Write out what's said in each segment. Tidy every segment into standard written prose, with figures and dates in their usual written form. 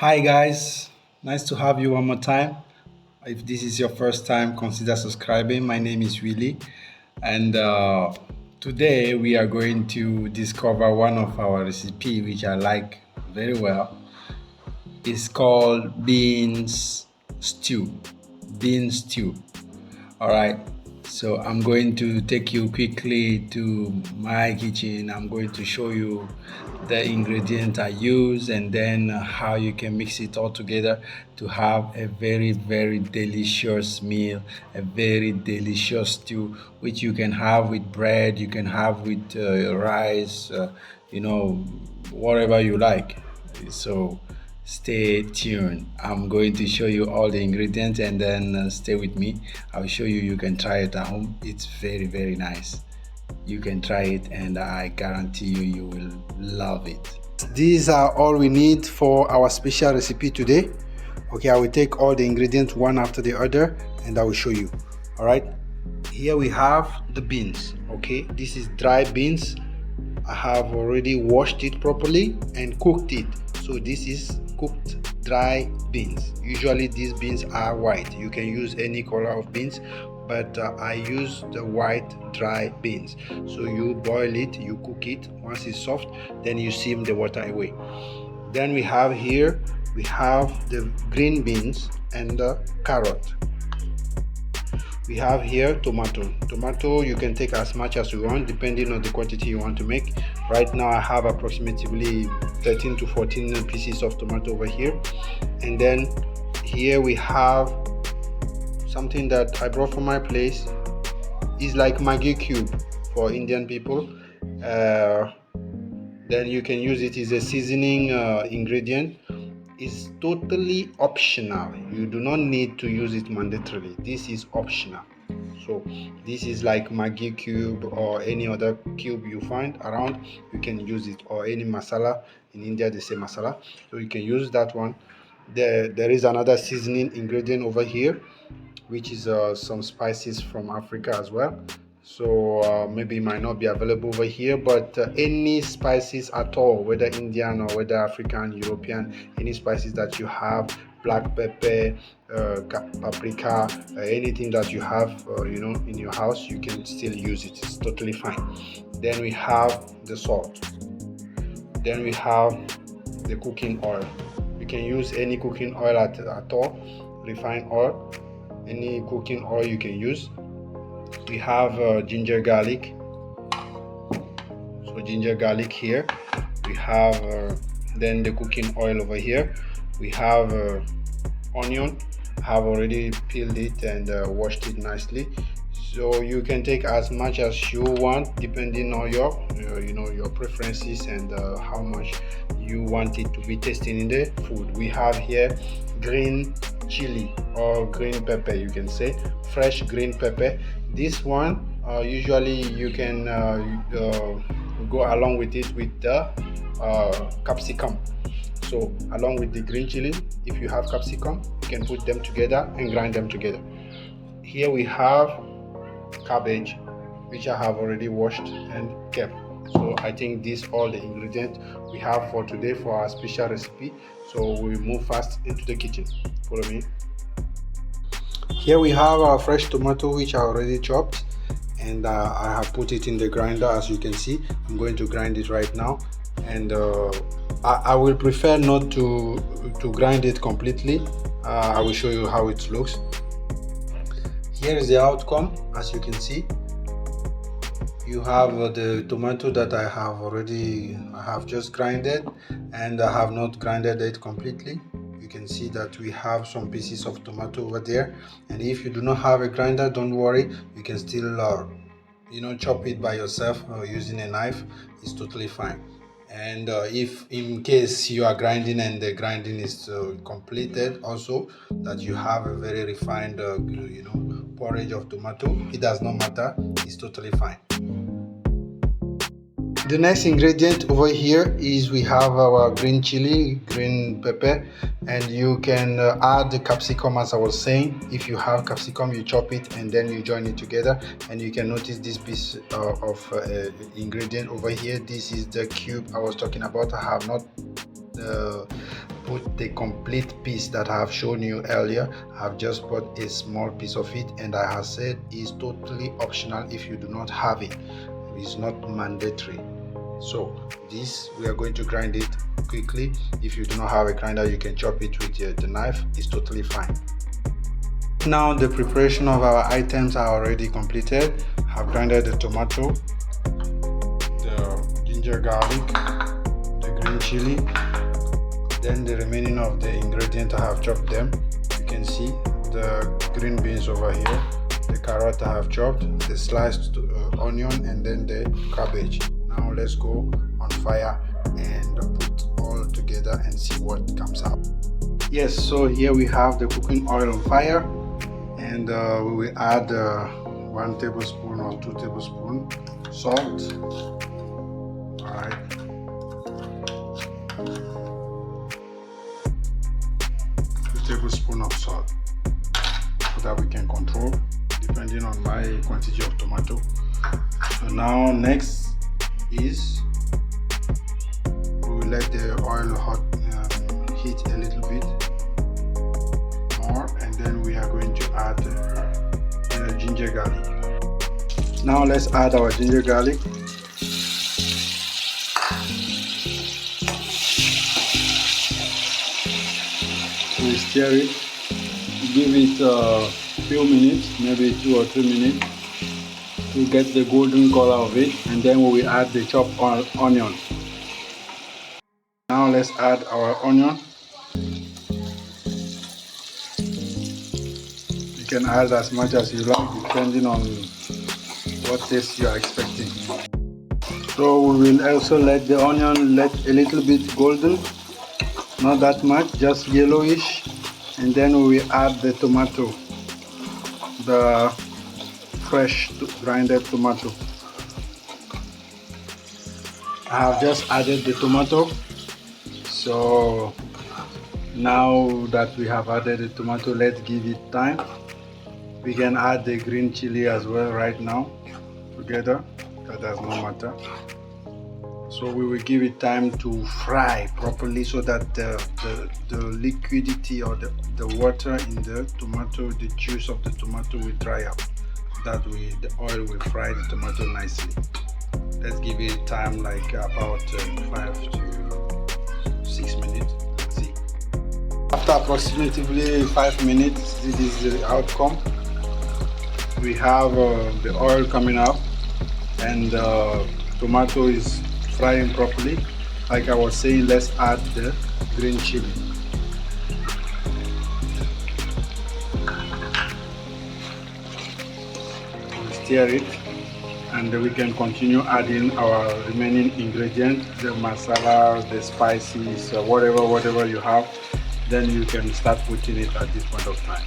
Hi guys, nice to have you one more time. If this is your first time, consider subscribing. My name is Willy, and today we are going to discover one of our recipe which I like very well. It's called beans stew. Bean stew. All right. So I'm going to take you quickly to my kitchen. I'm going to show you the ingredient I use and then how you can mix it all together to have a very delicious meal, a very delicious stew, which you can have with bread, you can have with rice, whatever you like. So stay tuned. I'm going to show you all the ingredients and then stay with me. I'll show you. You can try it at home. It's very nice. You can try it and I guarantee you will love it. These are all we need for our special recipe today. Okay, I will take all the ingredients one after the other and I will show you. All right, here we have the beans. Okay, this is dry beans. I have already washed it properly and cooked it. So this is cooked dry beans. Usually these beans are white. You can use any color of beans, but I use the white dry beans. So you boil it, you cook it. Once it's soft, then you steam the water away. Then we have the green beans and the carrot. We have here tomato. You can take as much as you want depending on the quantity you want to make. Right now I have approximately 13 to 14 pieces of tomato over here. And then here we have something that I brought from my place. It's like Maggi cube for Indian people. Then you can use it as a seasoning ingredient. Is totally optional. You do not need to use it mandatorily. This is optional. So this is like Maggi cube or any other cube you find around. You can use it, or any masala. In India they say masala, so you can use that one. There is another seasoning ingredient over here, which is some spices from Africa as well. So maybe it might not be available over here, but any spices at all, whether Indian or whether African, European, any spices that you have, black pepper, paprika, anything that you have in your house, you can still use it. It's totally fine. Then we have the salt. Then we have the cooking oil. You can use any cooking oil at all, refined oil, any cooking oil you can use. We have ginger garlic. So ginger garlic here. We have then the cooking oil over here. We have onion. I have already peeled it and washed it nicely. So you can take as much as you want depending on your preferences and how much you want it to be tasting in the food. We have here green chili or green pepper, you can say fresh green pepper. This one usually you can go along with it with the capsicum. So along with the green chili, if you have capsicum, you can put them together and grind them together. Here we have cabbage, which I have already washed and kept. So I think these all the ingredients we have for today for our special recipe. So we move fast into the kitchen. Follow me. Here we have our fresh tomato, which I already chopped, and I have put it in the grinder. As you can see, I'm going to grind it right now, and I will prefer not to grind it completely. I will show you how it looks. Here is the outcome. As you can see, you have the tomato that I have just grinded, and I have not grinded it completely. You can see that we have some pieces of tomato over there, and if you do not have a grinder, don't worry, you can still chop it by yourself using a knife. It's totally fine. And if in case you are grinding and the grinding is completed, also that you have a very refined porridge of tomato, it does not matter, it's totally fine. The next ingredient over here is we have our green chili, green pepper, and you can add the capsicum. As I was saying, if you have capsicum, you chop it and then you join it together, and you can notice this piece of ingredient over here. This is the cube I was talking about. I have not put put the complete piece that I have shown you earlier. I've just bought a small piece of it, and I have said it's totally optional if you do not have it. It's not mandatory. So this, we are going to grind it quickly. If you do not have a grinder, you can chop it with the knife. It's totally fine. Now the preparation of our items are already completed. I've grinded the tomato, the ginger garlic, the green chili, then the remaining of the ingredients I have chopped them. You can see the green beans over here, the carrot I have chopped, the sliced onion, and then the cabbage. Now let's go on fire and put all together and see what comes out. Yes, so here we have the cooking oil on fire, and we will add 1 tablespoon or 2 tablespoons salt. All right. 2 tablespoons of salt, so that we can control depending on my quantity of tomato. So now next is we will let the oil heat a little bit more, and then we are going to add the ginger garlic. Now let's add our ginger garlic. We stir it, give it a few minutes, maybe 2 or 3 minutes, to get the golden color of it, and then we will add the chopped onion. Now let's add our onion. You can add as much as you like depending on what taste you are expecting. So we will also let the onion let a little bit golden, not that much, just yellowish, and then we will add the tomato, the fresh grinded tomato. I have just added the tomato. So now that we have added the tomato, let's give it time. We can add the green chili as well right now together, that does not matter. So we will give it time to fry properly, so that the liquidity or the water in the tomato, the juice of the tomato will dry up. That way the oil will fry the tomato nicely. Let's give it time, like about 5 to 6 minutes. Let's see. After approximately 5 minutes, this is the outcome. We have the oil coming out, and tomato is frying properly. Like I was saying, let's add the green chili. Stir it, and we can continue adding our remaining ingredients, the masala, the spices, whatever you have. Then you can start putting it at this point of time.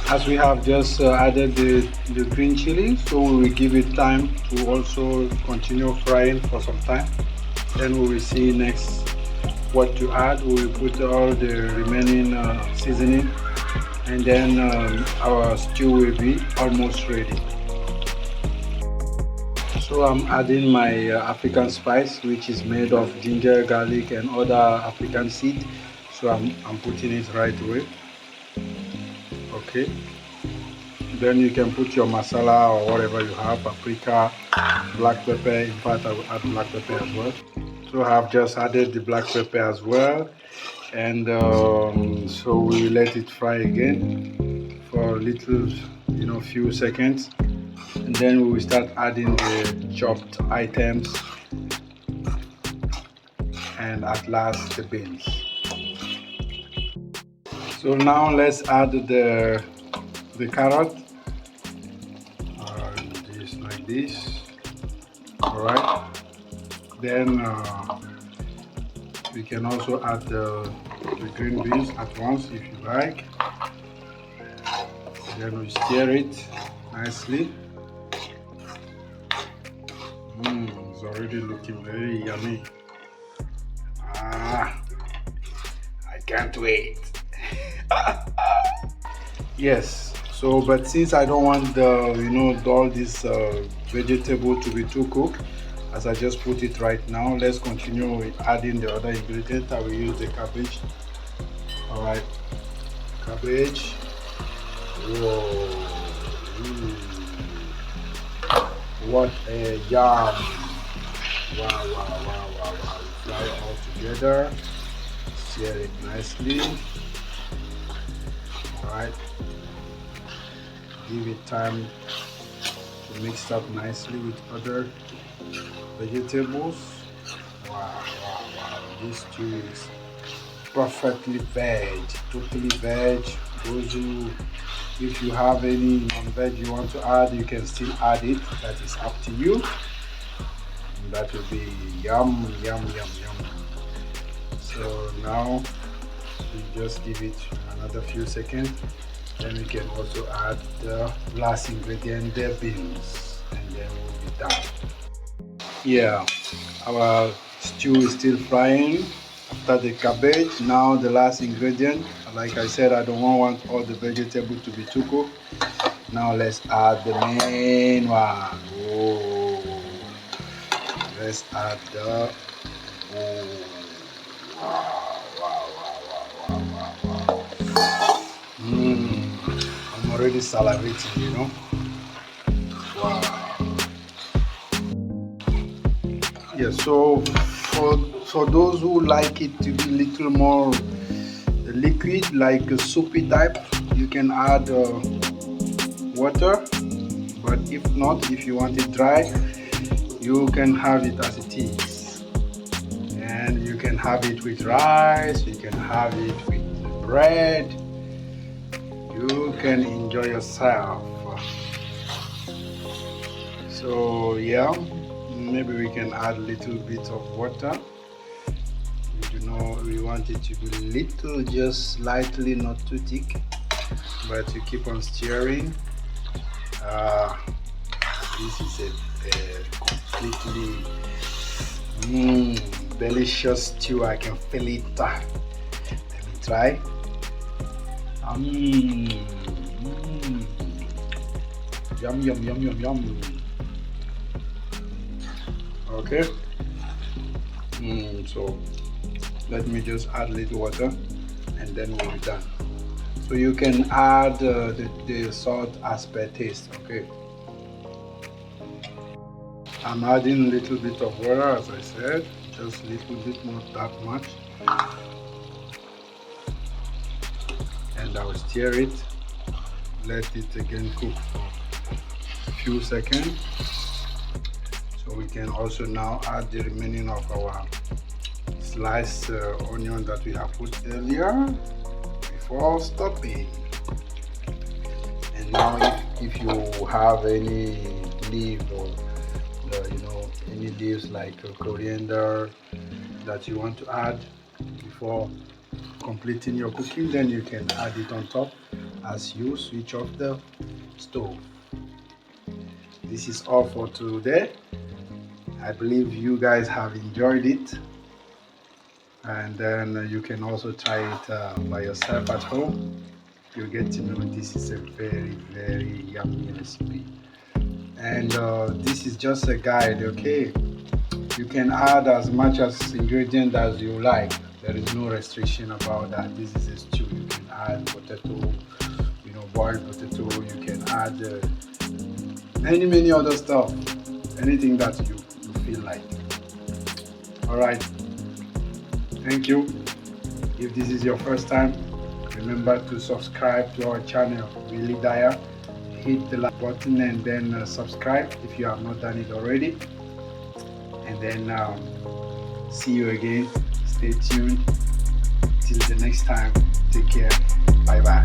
As we have just added the green chili, so we will give it time to also continue frying for some time. Then we will see next what to add. We will put all the remaining seasoning, and then our stew will be almost ready. So I'm adding my African spice, which is made of ginger, garlic, and other African seeds. So I'm putting it right away. Okay. Then you can put your masala or whatever you have, paprica, black pepper. In fact, I will add black pepper as well. So I have just added the black pepper as well, and so we will let it fry again for a little, few seconds, and then we will start adding the chopped items, and at last the beans. So now let's add the carrot, just like this. All right. Then we can also add the green beans at once if you like. Then we stir it nicely. It's already looking very yummy. I can't wait. Yes, so but since I don't want all this vegetable to be too cooked, as I just put it right now, let's continue with adding the other ingredient. I will use the cabbage All right, cabbage. Whoa. Mm. What a yum. Wow, wow, wow, wow, wow. Fry it all together. Stir it nicely. All right. Give it time to mix up nicely with other vegetables. Wow, wow, wow. This stew is perfectly veg, totally veg. Those who, if you have any non-veg you want to add, you can still add it. That is up to you. And that will be yum, yum, yum, yum. So now we just give it another few seconds. Then we can also add the last ingredient, the beans, and then we'll be done. Yeah, our stew is still frying after the cabbage. Now the last ingredient, like I said, I don't want all the vegetable to be too cooked. Now let's add the main one. Oh, let's add the, oh, wow, wow, wow, wow, wow, wow. I'm already salivating, you know. Wow. Yeah, so for those who like it to be a little more liquid, like a soupy type, you can add water. But if not, if you want it dry, you can have it as it is. And you can have it with rice, you can have it with bread. You can enjoy yourself. So yeah, maybe we can add a little bit of water. You know, we want it to be little, just slightly, not too thick, but you keep on stirring. This is a completely delicious stew. I can feel it. Let me try. Yum, yum, yum, yum, yum. Okay. So let me just add a little water and then we'll be done. So you can add the salt as per taste. Okay. I'm adding a little bit of water, as I said, just a little bit, not that much. And I'll stir it, let it again cook for a few seconds. So we can also now add the remaining of our sliced onion that we have put earlier before stopping. And now if you have any leaf or any leaves like coriander that you want to add before completing your cooking, then you can add it on top as you switch off the stove. This is all for today. I believe you guys have enjoyed it, and then you can also try it by yourself at home. You'll get to know this is a very, very yummy recipe. And this is just a guide, okay? You can add as much as ingredient as you like. There is no restriction about that. This is a stew. You can add potato, boiled potato. You can add many other stuff. Anything that you feel like. All right. Thank you. If this is your first time, remember to subscribe to our channel, Willydia. Hit the like button and then subscribe if you have not done it already. And then see you again. Stay tuned. Till the next time. Take care. Bye bye.